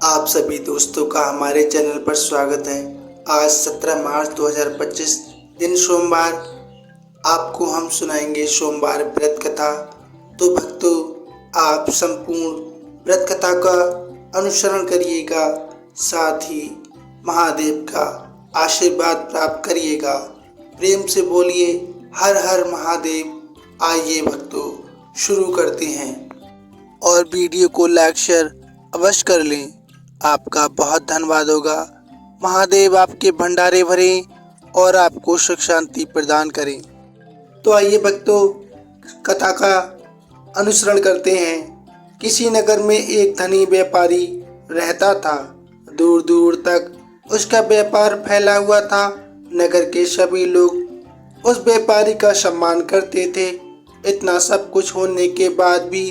आप सभी दोस्तों का हमारे चैनल पर स्वागत है। आज 17 मार्च 2025 दिन सोमवार। आपको हम सुनाएंगे सोमवार व्रत कथा। तो भक्तों, आप संपूर्ण व्रत कथा का अनुसरण करिएगा, साथ ही महादेव का आशीर्वाद प्राप्त करिएगा। प्रेम से बोलिए हर हर महादेव। आइए भक्तों, शुरू करते हैं और वीडियो को लाइक शेयर अवश्य कर लें। आपका बहुत धन्यवाद होगा। महादेव आपके भंडारे भरें और आपको सुख शांति प्रदान करें। तो आइए भक्तों, कथा का अनुसरण करते हैं। किसी नगर में एक धनी व्यापारी रहता था। दूर दूर तक उसका व्यापार फैला हुआ था। नगर के सभी लोग उस व्यापारी का सम्मान करते थे। इतना सब कुछ होने के बाद भी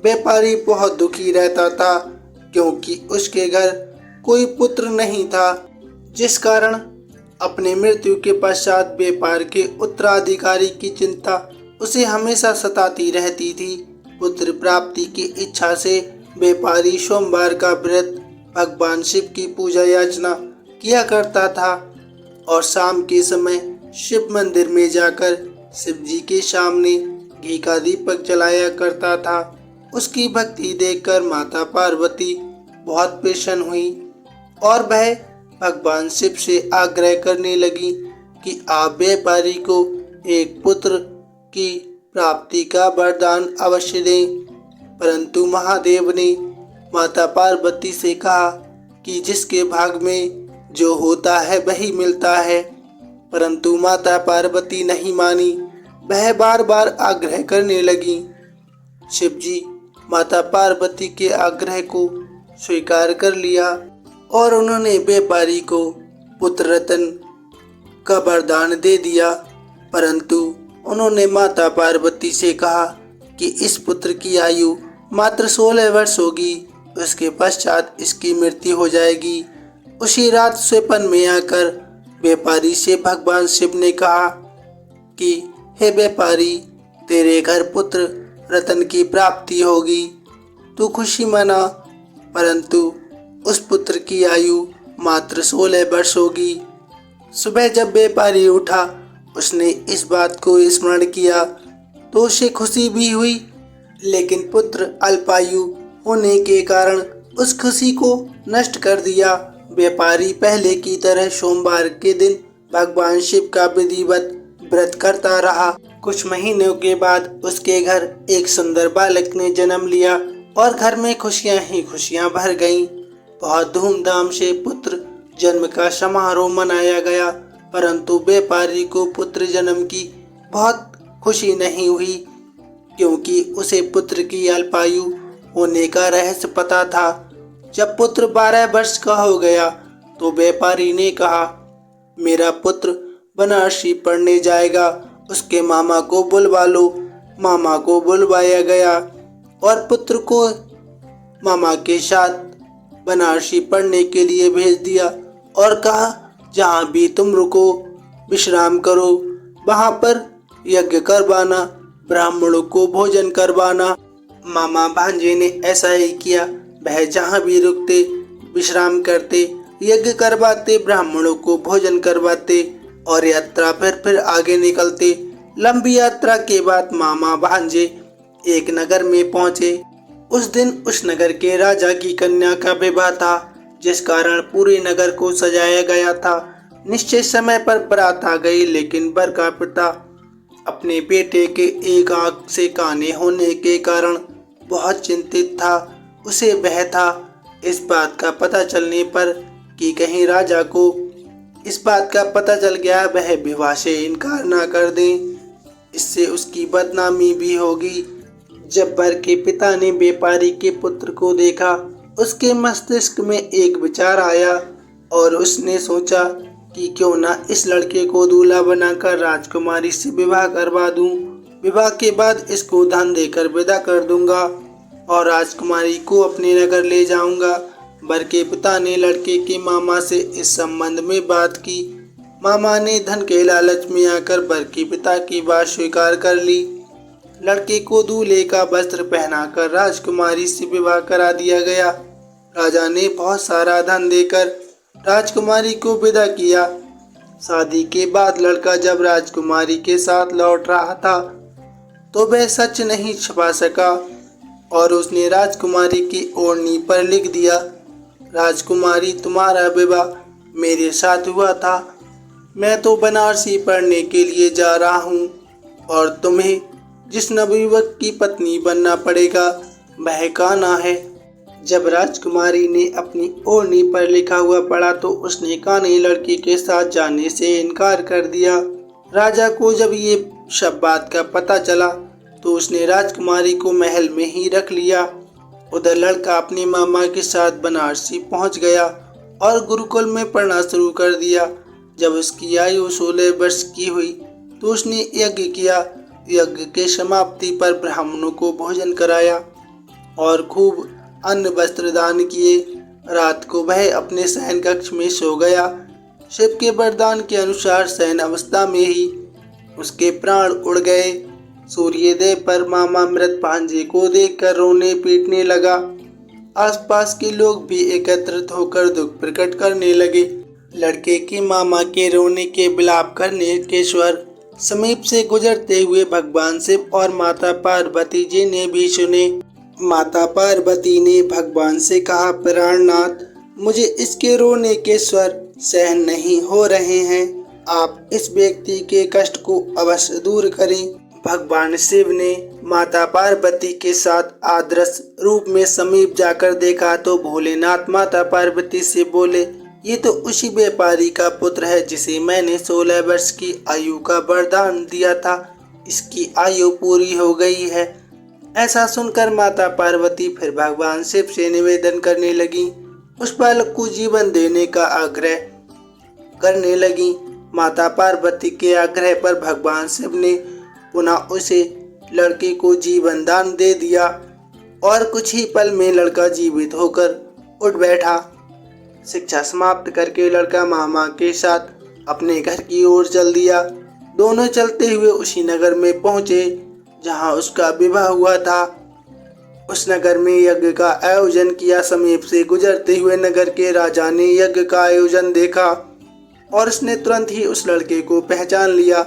व्यापारी बहुत दुखी रहता था, क्योंकि उसके घर कोई पुत्र नहीं था, जिस कारण अपने मृत्यु के पश्चात व्यापार के उत्तराधिकारी की चिंता उसे हमेशा सताती रहती थी। पुत्र प्राप्ति की इच्छा से व्यापारी सोमवार का व्रत, भगवान शिव की पूजा याचना किया करता था और शाम के समय शिव मंदिर में जाकर शिव जी के सामने घी का दीपक जलाया करता था। उसकी भक्ति देखकर माता पार्वती बहुत प्रसन्न हुई और वह भगवान शिव से आग्रह करने लगी कि आप व्यापारी को एक पुत्र की प्राप्ति का वरदान अवश्य दें। परंतु महादेव ने माता पार्वती से कहा कि जिसके भाग में जो होता है वही मिलता है। परंतु माता पार्वती नहीं मानी, वह बार बार आग्रह करने लगी। शिव जी माता पार्वती के आग्रह को स्वीकार कर लिया और उन्होंने व्यापारी को पुत्र रत्न का वरदान दे दिया। परंतु उन्होंने माता पार्वती से कहा कि इस पुत्र की आयु मात्र 16 वर्ष होगी, उसके पश्चात इसकी मृत्यु हो जाएगी। उसी रात स्वप्न में आकर व्यापारी से भगवान शिव ने कहा कि हे व्यापारी, तेरे घर पुत्र रत्न की प्राप्ति होगी, तू खुशी मना। परंतु उस पुत्र की आयु मात्र 16 वर्ष होगी। सुबह जब व्यापारी उठा, उसने इस बात को स्मरण किया तो उसे खुशी भी हुई, लेकिन पुत्र अल्पायु होने के कारण उस खुशी को नष्ट कर दिया। व्यापारी पहले की तरह सोमवार के दिन भगवान शिव का विधिवत व्रत करता रहा। कुछ महीनों के बाद उसके घर एक सुंदर बालक ने जन्म लिया और घर में खुशियां ही खुशियां भर गईं। बहुत धूमधाम से पुत्र जन्म का समारोह मनाया गया, परंतु व्यापारी को पुत्र जन्म की बहुत खुशी नहीं हुई, क्योंकि उसे पुत्र की अल्पायु होने का रहस्य पता था। जब पुत्र 12 वर्ष का हो गया तो व्यापारी ने कहा, मेरा पुत्र बनारसी पढ़ने जाएगा, उसके मामा को बुलवा लो। मामा को बुलवाया गया और पुत्र को मामा के साथ बनारसी पढ़ने के लिए भेज दिया और कहा, जहाँ भी तुम रुको विश्राम करो, वहाँ पर यज्ञ करवाना, ब्राह्मणों को भोजन करवाना। मामा भांजे ने ऐसा ही किया। वह जहाँ भी रुकते विश्राम करते, यज्ञ करवाते, ब्राह्मणों को भोजन करवाते और यात्रा फिर आगे निकलते। लंबी यात्रा के बाद मामा भांजे एक नगर में पहुंचे। उस दिन उस नगर के राजा की कन्या का विवाह था, जिस कारण पूरे नगर को सजाया गया था। निश्चित समय पर बारात आ गई, लेकिन वर का पिता अपने बेटे के एक आंख से काने होने के कारण बहुत चिंतित था। उसे वह था इस बात का पता चलने पर कि कहीं राजा को इस बात का पता चल गया वह विवाह से इनकार ना कर दें, इससे उसकी बदनामी भी होगी। जब वर के पिता ने व्यापारी के पुत्र को देखा, उसके मस्तिष्क में एक विचार आया और उसने सोचा कि क्यों ना इस लड़के को दूल्हा बनाकर राजकुमारी से विवाह करवा दूं। विवाह के बाद इसको धन देकर विदा कर दूंगा और राजकुमारी को अपने नगर ले जाऊंगा। वर के पिता ने लड़के के मामा से इस संबंध में बात की। मामा ने धन के लालच में आकर वर के पिता की बात स्वीकार कर ली। लड़के को दूल्हे का वस्त्र पहनाकर राजकुमारी से विवाह करा दिया गया। राजा ने बहुत सारा धन देकर राजकुमारी को विदा किया। शादी के बाद लड़का जब राजकुमारी के साथ लौट रहा था तो वह सच नहीं छिपा सका और उसने राजकुमारी की ओढ़नी पर लिख दिया, राजकुमारी तुम्हारा विवाह मेरे साथ हुआ था। मैं तो बनारसी पढ़ने के लिए जा रहा हूँ और तुम्हें जिस नवयुवक की पत्नी बनना पड़ेगा वह कान्हा है। जब राजकुमारी ने अपनी ओढ़नी पर लिखा हुआ पढ़ा तो उसने कान्हे लड़के के साथ जाने से इनकार कर दिया। राजा को जब ये सब बात का पता चला तो उसने राजकुमारी को महल में ही रख लिया। उधर लड़का अपने मामा के साथ बनारसी पहुंच गया और गुरुकुल में पढ़ना शुरू कर दिया। जब उसकी आयु 16 वर्ष की हुई तो उसने यज्ञ किया। यज्ञ के समाप्ति पर ब्राह्मणों को भोजन कराया और खूब अन्न वस्त्र दान किए। रात को वह अपने शयन कक्ष में सो गया। शिव के वरदान के अनुसार शयन अवस्था में ही उसके प्राण उड़ गए। सूर्योदय पर मामा मृत भांजे को देखकर रोने पीटने लगा। आसपास के लोग भी एकत्रित होकर दुख प्रकट करने लगे। लड़के की मामा के रोने के विलाप करने के स्वर समीप से गुजरते हुए भगवान शिव और माता पार्वती जी ने भी सुने। माता पार्वती ने भगवान से कहा, प्राणनाथ, मुझे इसके रोने के स्वर सहन नहीं हो रहे हैं, आप इस व्यक्ति के कष्ट को अवश्य दूर करें। भगवान शिव ने माता पार्वती के साथ आदर्श रूप में समीप जाकर देखा तो भोलेनाथ माता पार्वती से बोले, ये तो उसी व्यापारी का पुत्र है जिसे मैंने 16 वर्ष की आयु का वरदान दिया था। इसकी आयु पूरी हो गई है। ऐसा सुनकर माता पार्वती फिर भगवान शिव से निवेदन करने लगी। उस बालक को जीवन देने का आग्रह करने लगी। माता पार्वती के आग्रह पर भगवान शिव ने पुनः उसे लड़के को जीवन दान दे दिया और कुछ ही पल में लड़का जीवित होकर उठ बैठा। शिक्षा समाप्त करके लड़का मामा के साथ अपने घर की ओर चल दिया। दोनों चलते हुए उसी नगर में पहुंचे जहां उसका विवाह हुआ था। उस नगर में यज्ञ का आयोजन किया। समीप से गुजरते हुए नगर के राजा ने यज्ञ का आयोजन देखा और उसने तुरंत ही उस लड़के को पहचान लिया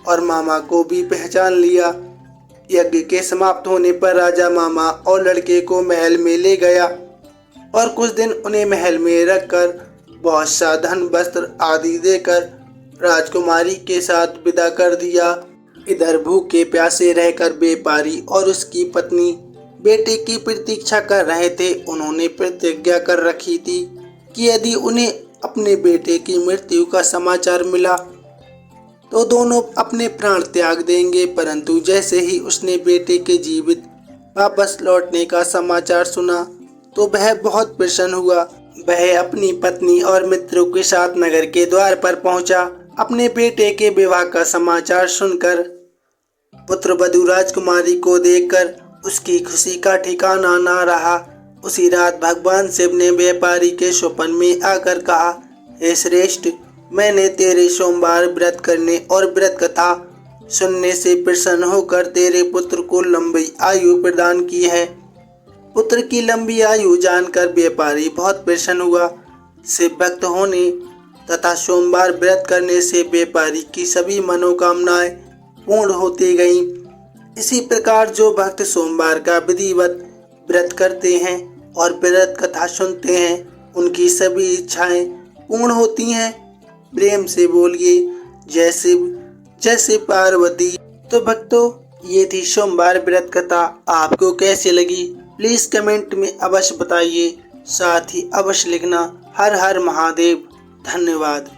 और मामा को भी पहचान लिया। यज्ञ के समाप्त होने पर राजा मामा और लड़के को महल में ले गया और कुछ दिन उन्हें महल में रखकर बहुत सा धन वस्त्र आदि देकर राजकुमारी के साथ विदा कर दिया। इधर भूखे प्यासे रहकर व्यापारी और उसकी पत्नी बेटे की प्रतीक्षा कर रहे थे। उन्होंने प्रतिज्ञा कर रखी थी कि यदि उन्हें अपने बेटे की मृत्यु का समाचार मिला तो दोनों अपने प्राण त्याग देंगे, परंतु जैसे ही उसने बेटे के जीवित वापस लौटने का समाचार सुना तो वह बहुत प्रसन्न हुआ। वह अपनी पत्नी और मित्रों के साथ नगर के द्वार पर पहुंचा। अपने बेटे के विवाह का समाचार सुनकर पुत्रवधू राजकुमारी को देखकर उसकी खुशी का ठिकाना ना रहा। उसी रात भगवान शिव ने व्यापारी के स्वप्न में आकर कहा, हे श्रेष्ठ, मैंने तेरे सोमवार व्रत करने और व्रत कथा सुनने से प्रसन्न होकर तेरे पुत्र को लंबी आयु प्रदान की है। पुत्र की लंबी आयु जानकर व्यापारी बहुत प्रसन्न हुआ। शिव भक्त होने तथा सोमवार व्रत करने से व्यापारी की सभी मनोकामनाएं पूर्ण होती गईं। इसी प्रकार जो भक्त सोमवार का विधिवत व्रत करते हैं और व्रत कथा सुनते हैं उनकी सभी इच्छाएं पूर्ण होती हैं। प्रेम से बोलिए जय शिव जय शिव पार्वती। तो भक्तों, ये थी सोमवार व्रत कथा। आपको कैसी लगी प्लीज़ कमेंट में अवश्य बताइए। साथ ही अवश्य लिखना हर हर महादेव। धन्यवाद।